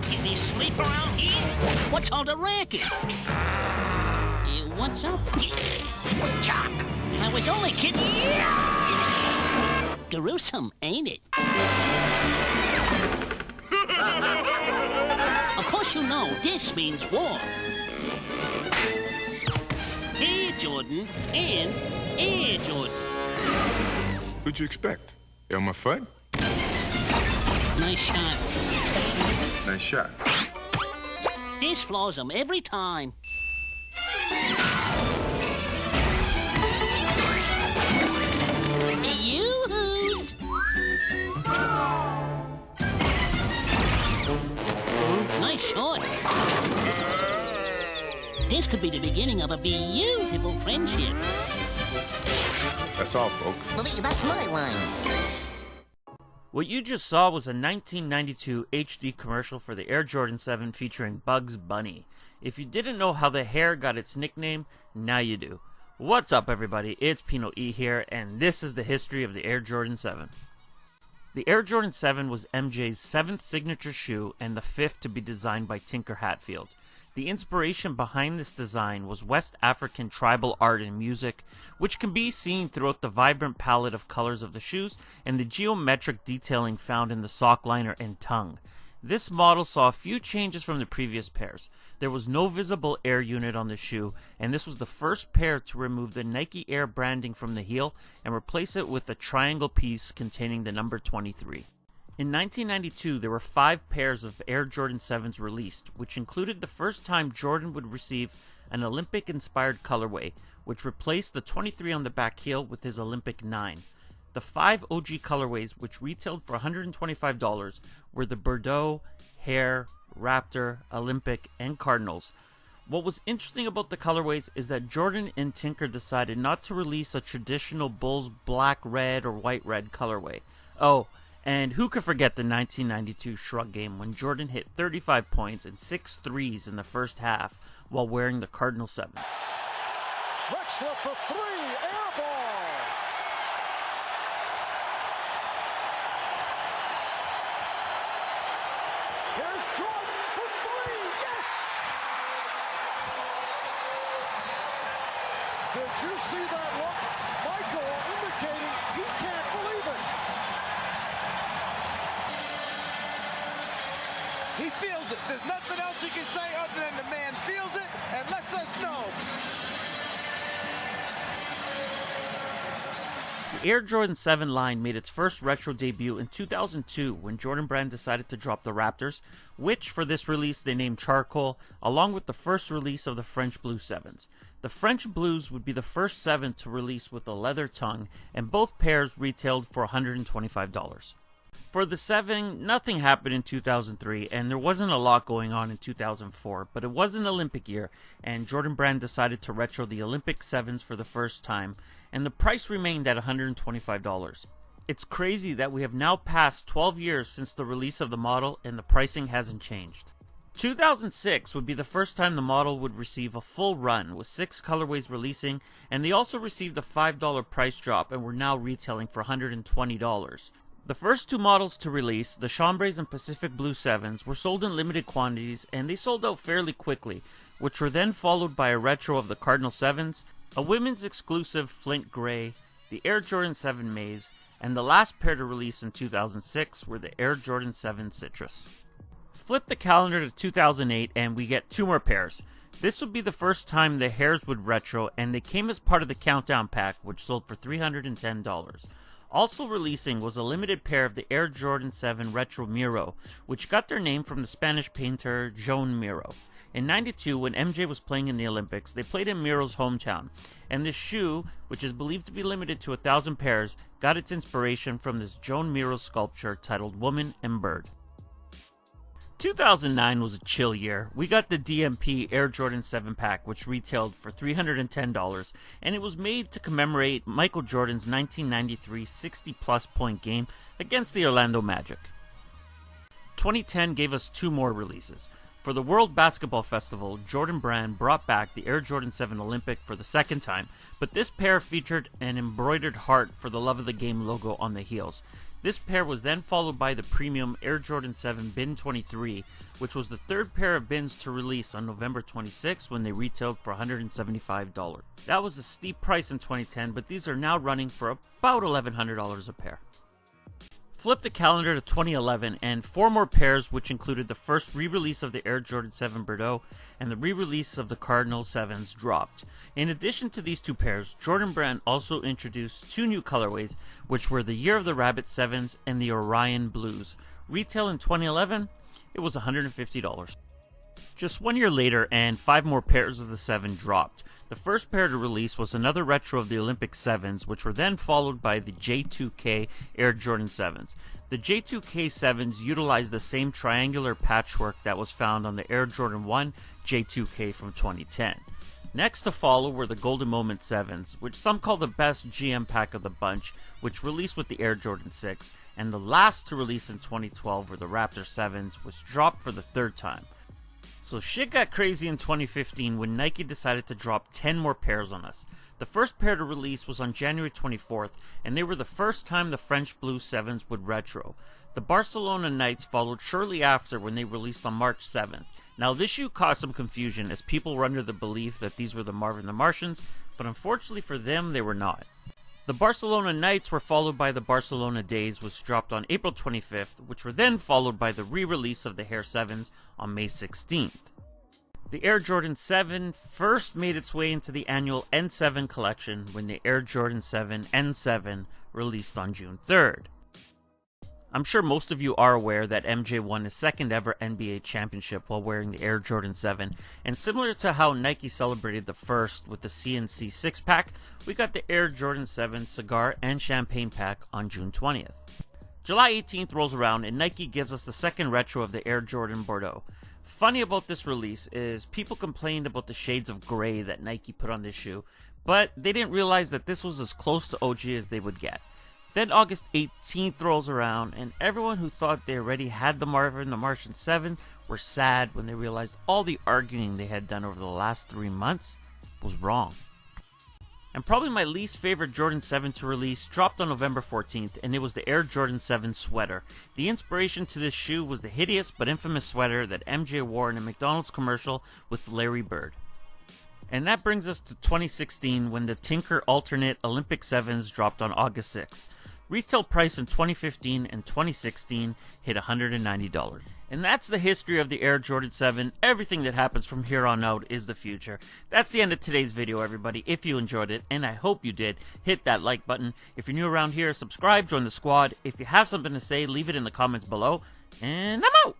Any sleep around here? What's all the racket? What's up? Chuck! I was only kidding. Gruesome, ain't it? Of course you know this means war. Air Jordan and Air Jordan. What'd you expect? Elmer Fudd? Nice shot. Nice shot. This floors them every time. Yoo-hoos! Nice shots. This could be the beginning of a beautiful friendship. That's all, folks. Well, that's my line. What you just saw was a 1992 HD commercial for the Air Jordan 7 featuring Bugs Bunny. If you didn't know how the hair got its nickname, now you do. What's up, everybody? It's PinoE here, and this is the history of the Air Jordan 7. The Air Jordan 7 was MJ's 7th signature shoe and the 5th to be designed by Tinker Hatfield. The inspiration behind this design was West African tribal art and music, which can be seen throughout the vibrant palette of colors of the shoes and the geometric detailing found in the sock liner and tongue. This model saw a few changes from the previous pairs. There was no visible Air unit on the shoe, and this was the first pair to remove the Nike Air branding from the heel and replace it with a triangle piece containing the number 23. In 1992, there were 5 pairs of Air Jordan 7s released, which included the first time Jordan would receive an Olympic-inspired colorway, which replaced the 23 on the back heel with his Olympic 9. The 5 OG colorways, which retailed for $125, were the Bordeaux, Hare, Raptor, Olympic, and Cardinals. What was interesting about the colorways is that Jordan and Tinker decided not to release a traditional Bulls black, red, or white red colorway. Oh, and who could forget the 1992 Shrug game when Jordan hit 35 points and 6 threes in the first half while wearing the Cardinal 7. Drexler for 3, air ball. Here's Jordan for 3, yes! Did you see that look? Michael indicating he can't believe it. He feels it. There's nothing else he can say other than the man feels it and lets us know. The Air Jordan 7 line made its first retro debut in 2002 when Jordan Brand decided to drop the Raptors, which for this release they named Charcoal, along with the first release of the French Blue 7s. The French Blues would be the first 7 to release with a leather tongue, and both pairs retailed for $125. For the 7, nothing happened in 2003, and there wasn't a lot going on in 2004, but it was an Olympic year, and Jordan Brand decided to retro the Olympic 7s for the first time, and the price remained at $125. It's crazy that we have now passed 12 years since the release of the model, and the pricing hasn't changed. 2006 would be the first time the model would receive a full run, with 6 colorways releasing, and they also received a $5 price drop and were now retailing for $120. The first 2 models to release, the Chambrays and Pacific Blue 7s, were sold in limited quantities and they sold out fairly quickly, which were then followed by a retro of the Cardinal 7s, a women's exclusive Flint Grey, the Air Jordan 7 Maze, and the last pair to release in 2006 were the Air Jordan 7 Citrus. Flip the calendar to 2008 and we get 2 more pairs. This would be the first time the Hares would retro, and they came as part of the Countdown Pack, which sold for $310. Also releasing was a limited pair of the Air Jordan 7 Retro Miro, which got their name from the Spanish painter Joan Miro. In '92, when MJ was playing in the Olympics, they played in Miro's hometown, and this shoe, which is believed to be limited to 1,000 pairs, got its inspiration from this Joan Miro sculpture titled Woman and Bird. 2009 was a chill year. We got the DMP Air Jordan 7 pack, which retailed for $310, and it was made to commemorate Michael Jordan's 1993 60-plus point game against the Orlando Magic. 2010 gave us 2 more releases. For the World Basketball Festival, Jordan Brand brought back the Air Jordan 7 Olympic for the second time, but this pair featured an embroidered heart for the Love of the Game logo on the heels. This pair was then followed by the premium Air Jordan 7 Bin 23, which was the third pair of bins to release on November 26 when they retailed for $175. That was a steep price in 2010, but these are now running for about $1,100 a pair. Flip the calendar to 2011 and 4 more pairs, which included the first re-release of the Air Jordan 7 Bordeaux and the re-release of the Cardinal 7s, dropped. In addition to these 2 pairs, Jordan Brand also introduced 2 new colorways, which were the Year of the Rabbit 7s and the Orion Blues. Retail in 2011, it was $150. Just 1 year later and 5 more pairs of the 7 dropped. The first pair to release was another retro of the Olympic 7s, which were then followed by the J2K Air Jordan 7s. The J2K 7s utilized the same triangular patchwork that was found on the Air Jordan 1 J2K from 2010. Next to follow were the Golden Moment 7s, which some call the best GM pack of the bunch, which released with the Air Jordan 6, and the last to release in 2012 were the Raptor 7s, which dropped for the 3rd time. So shit got crazy in 2015 when Nike decided to drop 10 more pairs on us. The first pair to release was on January 24th, and they were the first time the French Blue 7s would retro. The Barcelona Knights followed shortly after when they released on March 7th. Now this shoe caused some confusion as people were under the belief that these were the Marvin the Martians, but unfortunately for them they were not. The Barcelona Knights were followed by the Barcelona Days, which dropped on April 25th, which were then followed by the re-release of the Air 7s on May 16th. The Air Jordan 7 first made its way into the annual N7 collection when the Air Jordan 7 N7 released on June 3rd. I'm sure most of you are aware that MJ won his 2nd ever NBA championship while wearing the Air Jordan 7, and similar to how Nike celebrated the first with the CNC 6-pack, we got the Air Jordan 7 cigar and champagne pack on June 20th. July 18th rolls around and Nike gives us the 2nd retro of the Air Jordan Bordeaux. Funny about this release is people complained about the shades of gray that Nike put on this shoe, but they didn't realize that this was as close to OG as they would get. Then August 18th rolls around, and everyone who thought they already had the Marvin the Martian 7 were sad when they realized all the arguing they had done over the last 3 months was wrong. And probably my least favorite Jordan 7 to release dropped on November 14th, and it was the Air Jordan 7 sweater. The inspiration to this shoe was the hideous but infamous sweater that MJ wore in a McDonald's commercial with Larry Bird. And that brings us to 2016 when the Tinker alternate Olympic 7s dropped on August 6th. Retail price in 2015 and 2016 hit $190. And that's the history of the Air Jordan 7. Everything that happens from here on out is the future. That's the end of today's video, everybody. If you enjoyed it, and I hope you did, hit that like button. If you're new around here, subscribe, join the squad. If you have something to say, leave it in the comments below. And I'm out!